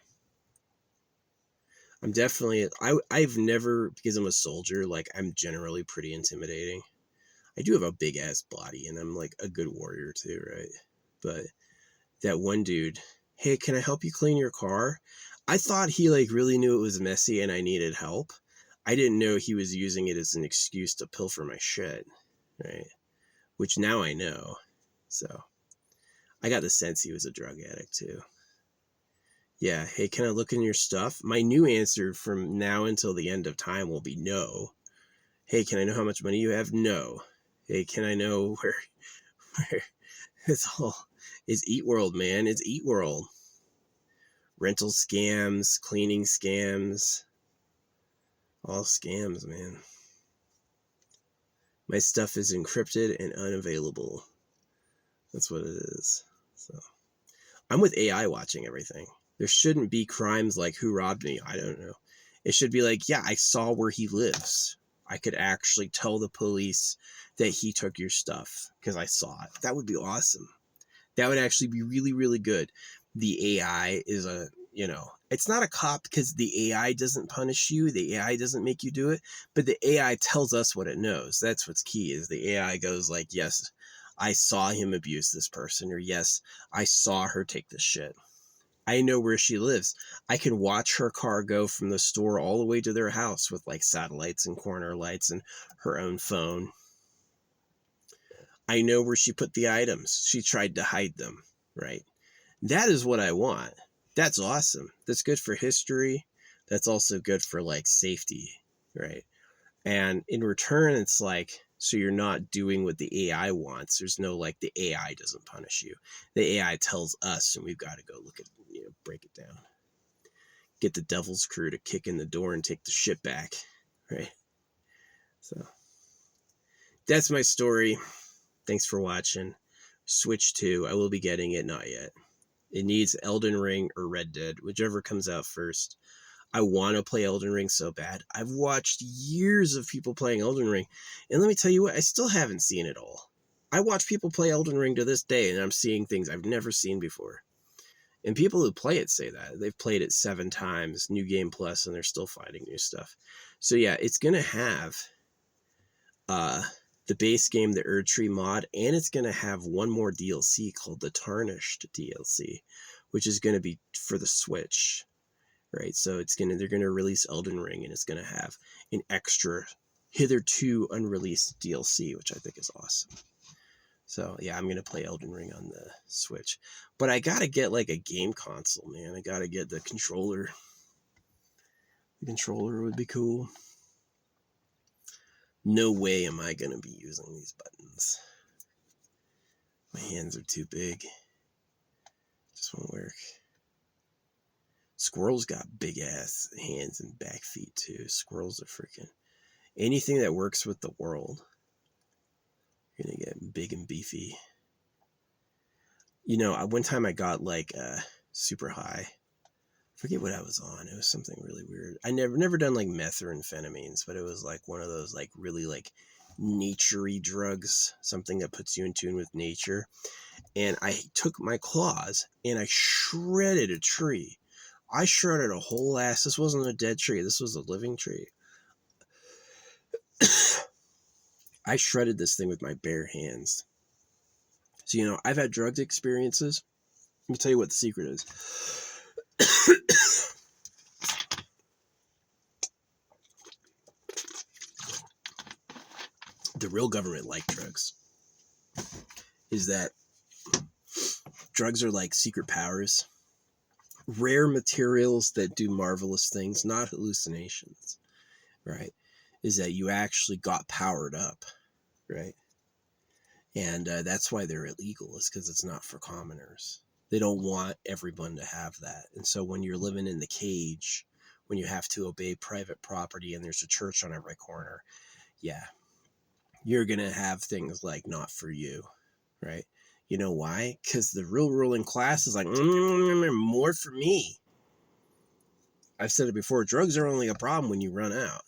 I'm definitely, I've never, because I'm a soldier, like I'm generally pretty intimidating. I do have a big ass body and I'm like a good warrior too, right? But that one dude, hey, can I help you clean your car? I thought he like really knew it was messy and I needed help. I didn't know he was using it as an excuse to pilfer my shit, right? Which now I know. So I got the sense he was a drug addict too. Yeah, hey, can I look in your stuff? My new answer from now until the end of time will be no. Hey, can I know how much money you have? No. Hey, can I know where it's Eat World, man. It's Eat World. Rental scams, cleaning scams. All scams, man. My stuff is encrypted and unavailable. That's what it is. So I'm with AI watching everything. There shouldn't be crimes like who robbed me. I don't know. It should be like, yeah, I saw where he lives. I could actually tell the police that he took your stuff because I saw it. That would be awesome. That would actually be really, really good. The AI is it's not a cop because the AI doesn't punish you. The AI doesn't make you do it, but the AI tells us what it knows. That's what's key is the AI goes like, yes, I saw him abuse this person, or yes, I saw her take this shit. I know where she lives. I can watch her car go from the store all the way to their house with like satellites and corner lights and her own phone. I know where she put the items. She tried to hide them, right? That is what I want. That's awesome. That's good for history. That's also good for like safety, right? And in return, it's like So you're not doing what the AI wants. There's no like the AI doesn't punish you. The AI tells us, and we've got to go look at, break it down. Get the devil's crew to kick in the door and take the shit back, right? So that's my story. Thanks for watching. Switch 2. I will be getting it, not yet. It needs Elden Ring or Red Dead, whichever comes out first. I want to play Elden Ring so bad. I've watched years of people playing Elden Ring, and let me tell you what, I still haven't seen it all. I watch people play Elden Ring to this day, and I'm seeing things I've never seen before. And people who play it say that. They've played it 7 times, New Game Plus, and they're still finding new stuff. So yeah, it's going to have the base game, the Erdtree mod, and it's going to have one more DLC called the Tarnished DLC, which is going to be for the Switch, right? So they're going to release Elden Ring, and it's going to have an extra, hitherto unreleased DLC, which I think is awesome. So yeah, I'm going to play Elden Ring on the Switch. But I got to get like a game console, man. I got to get the controller. The controller would be cool. No way am I going to be using these buttons. My hands are too big. Just won't work. Squirrels got big ass hands and back feet too. Squirrels are freaking... anything that works with the world. You're going to get big and beefy. One time I got like super high. I forget what I was on. It was something really weird. I never done like meth or amphetamines, but it was like one of those like really like nature-y drugs, something that puts you in tune with nature. And I took my claws and I shredded a tree. I shredded a whole ass. This wasn't a dead tree. This was a living tree. I shredded this thing with my bare hands. So, I've had drug experiences. Let me tell you what the secret is. The real government like drugs. Is that drugs are like secret powers. Rare materials that do marvelous things, not hallucinations, right? Is that you actually got powered up, right? And that's why they're illegal, is because it's not for commoners. They don't want everyone to have that. And so when you're living in the cage, when you have to obey private property and there's a church on every corner, yeah, you're going to have things like not for you, right? You know why? Because the real ruling class is like, more for me. I've said it before, drugs are only a problem when you run out.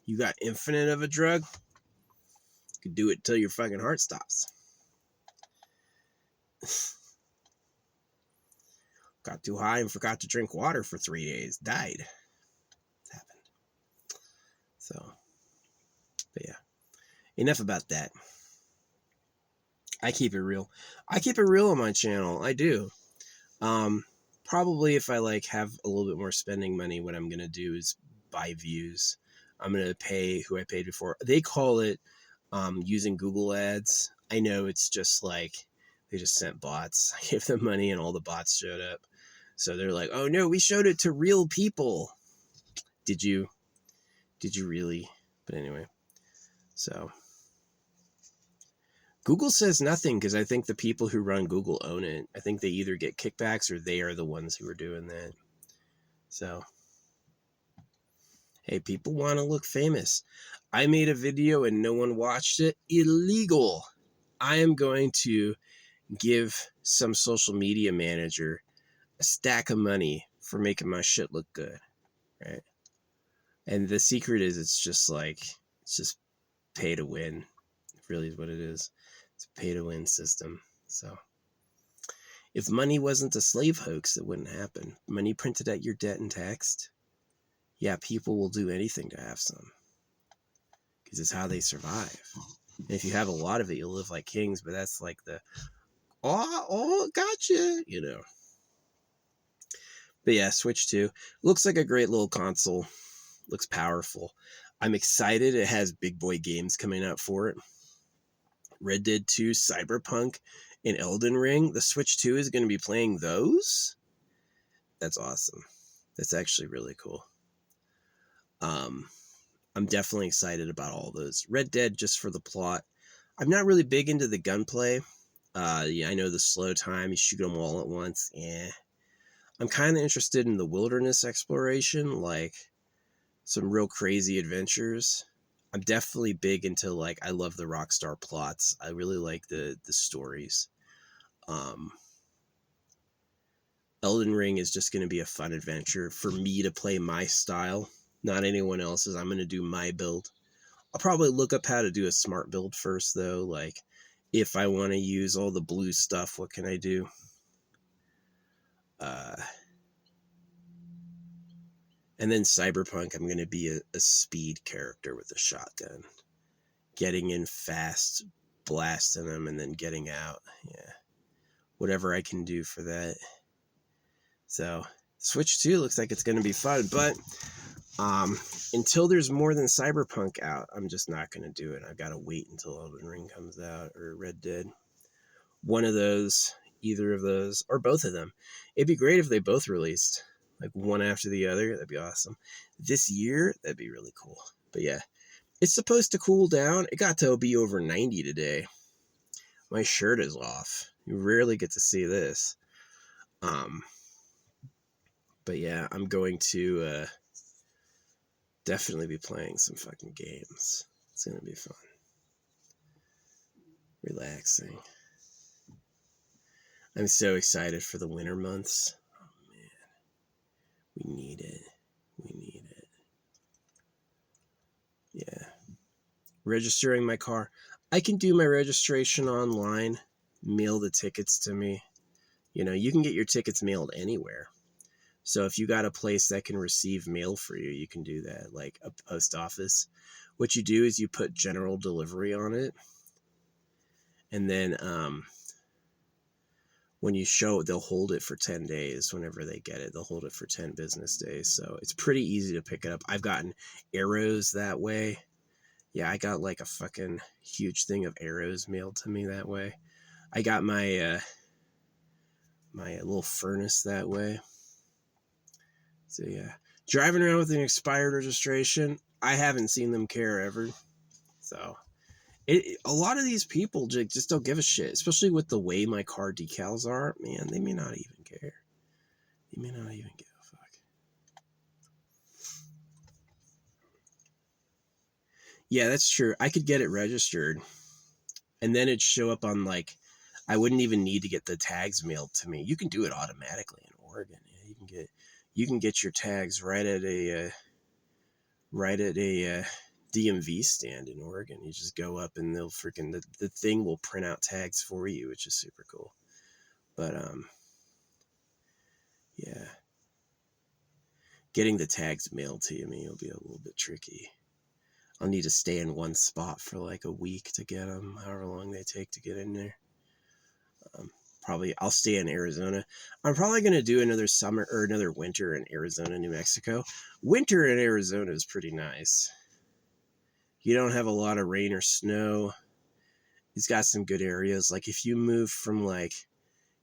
You got infinite of a drug, you can do it till your fucking heart stops. Got too high and forgot to drink water for 3 days. Died. It's happened. So, but yeah. Enough about that. I keep it real. I keep it real on my channel. I do. Probably if I like have a little bit more spending money, what I'm going to do is buy views. I'm going to pay who I paid before. They call it using Google ads. I know it's just like they just sent bots. I gave them money and all the bots showed up. So they're like, oh no, we showed it to real people. Did you really? But anyway, so Google says nothing because I think the people who run Google own it. I think they either get kickbacks or they are the ones who are doing that. So, hey, people want to look famous. I made a video and no one watched it. Illegal. I am going to give some social media manager a stack of money for making my shit look good, right? And the secret is it's just pay to win. It really is what it is. It's a pay to win system. So if money wasn't a slave hoax, it wouldn't happen. Money printed at your debt and taxed. Yeah, people will do anything to have some because it's how they survive. And if you have a lot of it, you'll live like kings, but that's like the, gotcha, But yeah, Switch 2 looks like a great little console. Looks powerful. I'm excited. It has big boy games coming out for it. Red Dead 2, Cyberpunk, and Elden Ring. The Switch 2 is going to be playing those. That's awesome. That's actually really cool. I'm definitely excited about all those. Red Dead just for the plot. I'm not really big into the gunplay. Yeah, I know the slow time, you shoot them all at once. Yeah. I'm kind of interested in the wilderness exploration, like some real crazy adventures. I'm definitely big into, like, I love the Rockstar plots. I really like the stories. Um, Elden Ring is just going to be a fun adventure for me to play my style, not anyone else's. I'm going to do my build. I'll probably look up how to do a smart build first, though. Like, if I want to use all the blue stuff, what can I do? And then Cyberpunk, I'm going to be a speed character with a shotgun. Getting in fast, blasting them, and then getting out. Yeah. Whatever I can do for that. So, Switch 2 looks like it's going to be fun, but until there's more than Cyberpunk out, I'm just not going to do it. I've got to wait until Elden Ring comes out, or Red Dead. One of those, either of those, or both of them. It'd be great if they both released, like one after the other. That'd be awesome. This year, that'd be really cool. But yeah, it's supposed to cool down. It got to be over 90 today. My shirt is off. You rarely get to see this. But yeah, I'm going to definitely be playing some fucking games. It's going to be fun. Relaxing. I'm so excited for the winter months. Oh man. We need it. We need it. Yeah. Registering my car. I can do my registration online. Mail the tickets to me. You know, you can get your tickets mailed anywhere. So if you got a place that can receive mail for you, you can do that, like a post office. What you do is you put general delivery on it. And then when you show it, they'll hold it for 10 days. Whenever they get it, they'll hold it for 10 business days. So it's pretty easy to pick it up. I've gotten arrows that way. Yeah, I got like a fucking huge thing of arrows mailed to me that way. I got my my little furnace that way. So yeah, driving around with an expired registration, I haven't seen them care ever. So a lot of these people just don't give a shit, especially with the way my car decals are. Man, they may not even care. They may not even give a fuck. Yeah, that's true. I could get it registered, and then it'd show up on, like, I wouldn't even need to get the tags mailed to me. You can do it automatically in Oregon. Yeah, you can get your tags right at a DMV stand in Oregon. You just go up and they'll freaking the thing will print out tags for you, which is super cool. But yeah, getting the tags mailed to me will be a little bit tricky. I'll need to stay in one spot for like a week to get them, however long they take to get in there. Probably I'll stay in Arizona. I'm probably going to do another summer or another winter in Arizona, New Mexico. Winter in Arizona is pretty nice. You don't have a lot of rain or snow. It's got some good areas. Like if you move from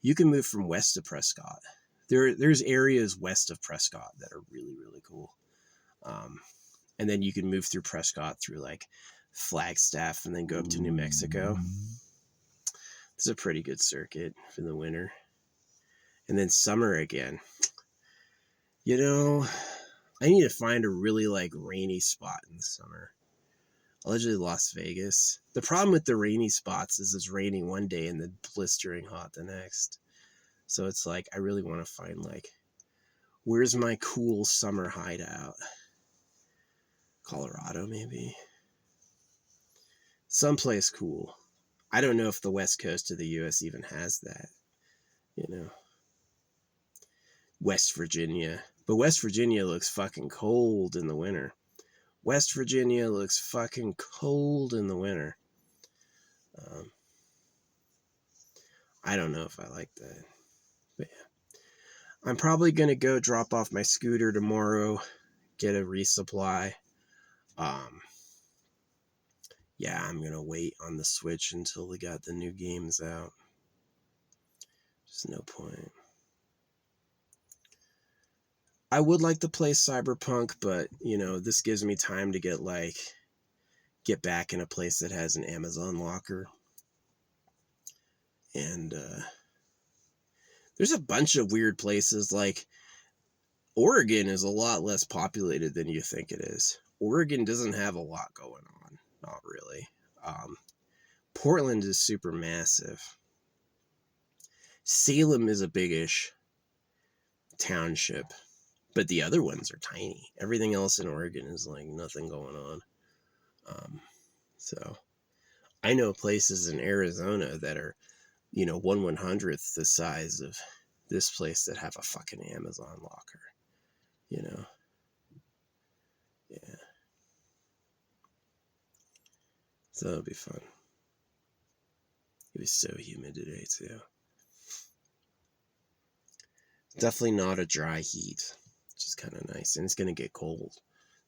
you can move from west of Prescott. There's areas west of Prescott that are really, really cool. And then you can move through Prescott through like Flagstaff and then go up to New Mexico. It's a pretty good circuit for the winter. And then summer again. You know, I need to find a really like rainy spot in the summer. Allegedly Las Vegas. The problem with the rainy spots is it's raining one day and then blistering hot the next. So it's like, I really want to find like, where's my cool summer hideout? Colorado, maybe? Someplace cool. I don't know if the west coast of the U.S. even has that. You know, West Virginia. But West Virginia looks fucking cold in the winter. West Virginia looks fucking cold in the winter. I don't know if I like that. But yeah. I'm probably going to go drop off my scooter tomorrow, get a resupply. Yeah, I'm going to wait on the Switch until we got the new games out. Just no point. I would like to play Cyberpunk, but this gives me time to get back in a place that has an Amazon locker. And there's a bunch of weird places. Like Oregon is a lot less populated than you think it is. Oregon doesn't have a lot going on. Not really. Portland is super massive. Salem is a big-ish township, but the other ones are tiny. Everything else in Oregon is like nothing going on. So I know places in Arizona that are, 1/100th the size of this place that have a fucking Amazon locker. Yeah. So it'll be fun. It was so humid today too. Definitely not a dry heat, which is kind of nice. And it's going to get cold.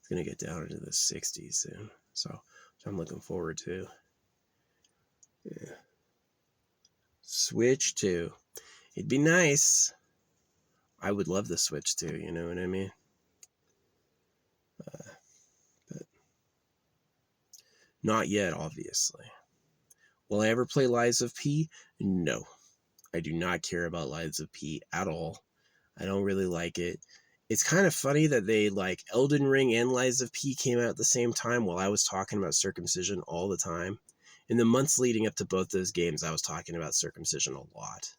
It's going to get down into the 60s soon. So I'm looking forward to. Yeah. Switch 2. It'd be nice. I would love the Switch 2, you know what I mean? But not yet, obviously. Will I ever play Lies of P? No. I do not care about Lies of P at all. I don't really like it. It's kind of funny that they like Elden Ring and Lies of P came out at the same time while I was talking about circumcision all the time. In the months leading up to both those games, I was talking about circumcision a lot.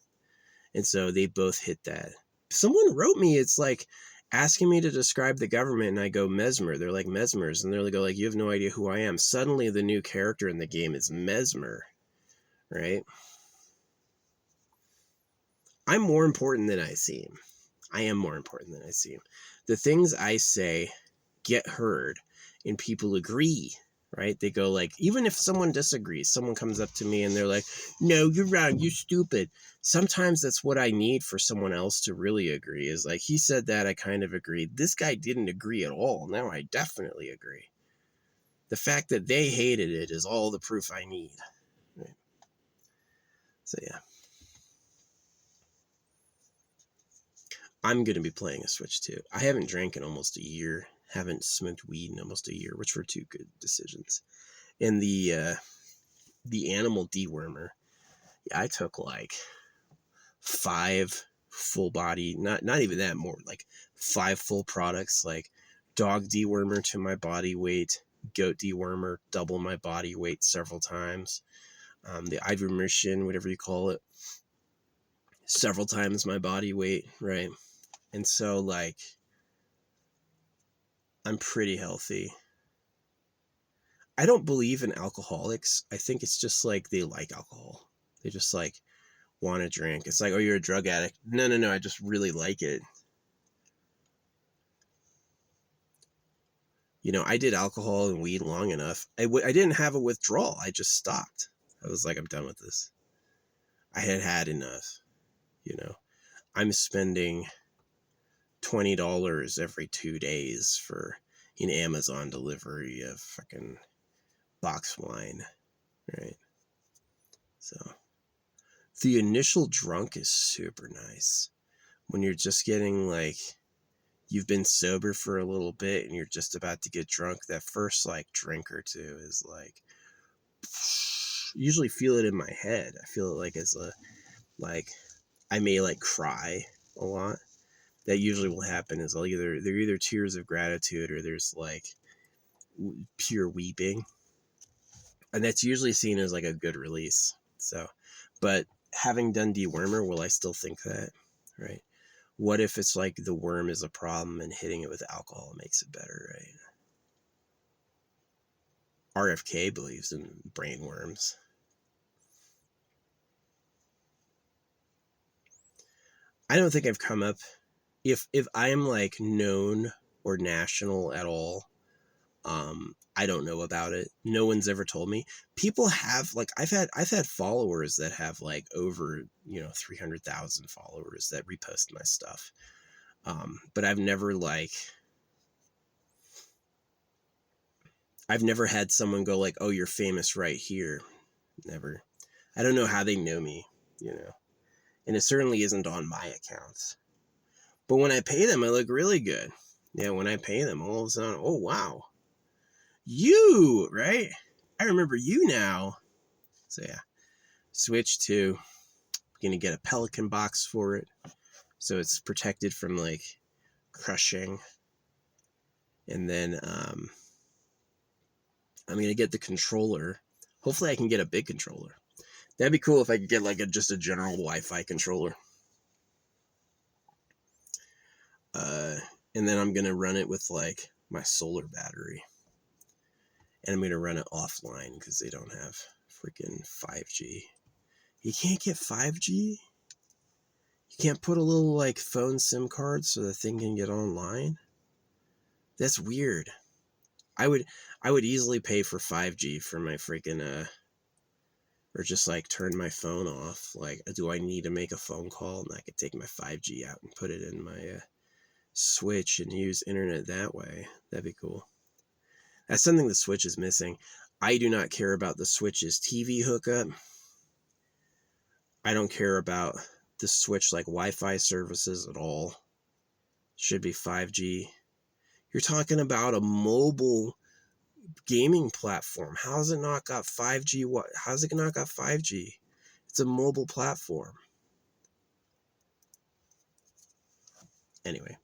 And so they both hit that. Someone wrote me, it's like asking me to describe the government, and I go, Mesmer. They're like, Mesmers. And they're like, you have no idea who I am. Suddenly the new character in the game is Mesmer, right? I'm more important than I seem. I am more important than I seem. The things I say get heard and people agree, right? They go like, even if someone disagrees, someone comes up to me and they're like, no, you're wrong, you're stupid. Sometimes that's what I need for someone else to really agree, is like, he said that, I kind of agreed. This guy didn't agree at all. Now I definitely agree. The fact that they hated it is all the proof I need. Right? So yeah. I'm going to be playing a Switch 2. I haven't drank in almost a year. Haven't smoked weed in almost a year, which were two good decisions. And the animal dewormer, I took like 5 full body, not even that, more like 5 full products, like dog dewormer to my body weight, goat dewormer, double my body weight several times, the ivermectin, whatever you call it, several times my body weight, right? And so like, I'm pretty healthy. I don't believe in alcoholics. I think it's just like they like alcohol. They just like want to drink. It's like, oh, you're a drug addict. No. I just really like it. I did alcohol and weed long enough. I didn't have a withdrawal. I just stopped. I was like, I'm done with this. I had enough. I'm spending $20 every 2 days for an Amazon delivery of fucking box wine, right? So the initial drunk is super nice. When you're just getting like, you've been sober for a little bit and you're just about to get drunk, that first like drink or two is like, usually feel it in my head. I feel it like as a, like, I may like cry a lot. That usually will happen is they're either tears of gratitude or there's like pure weeping. And that's usually seen as like a good release. So, but having done dewormer, will I still think that, right? What if it's like the worm is a problem and hitting it with alcohol makes it better, right? RFK believes in brain worms. I don't think I've come up, if I'm like known or national at all, I don't know about it. No one's ever told me. People have like, I've had followers that have like over 300,000 followers that repost my stuff. But I've never had someone go like, oh, you're famous right here. Never. I don't know how they know me, and it certainly isn't on my accounts. But when I pay them, I look really good. Yeah, when I pay them, all of a sudden, oh, wow. You, right? I remember you now. So, yeah. Switch 2. I'm going to get a Pelican box for it. So it's protected from, like, crushing. And then I'm going to get the controller. Hopefully I can get a big controller. That'd be cool if I could get, like, just a general Wi-Fi controller. And then I'm going to run it with, like, my solar battery. And I'm going to run it offline because they don't have freaking 5G. You can't get 5G? You can't put a little, like, phone SIM card so the thing can get online? That's weird. I would easily pay for 5G for my freaking, or just, like, turn my phone off. Like, do I need to make a phone call? And I could take my 5G out and put it in my Switch and use internet that way. That'd be cool. That's something the Switch is missing. I do not care about the Switch's TV hookup. I don't care about the Switch, like, Wi-Fi services at all. Should be 5G. You're talking about a mobile gaming platform. How's it not got 5G? How's it not got 5G? It's a mobile platform. Anyway,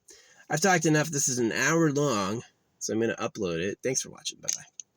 I've talked enough. This is an hour long, so I'm going to upload it. Thanks for watching. Bye-bye.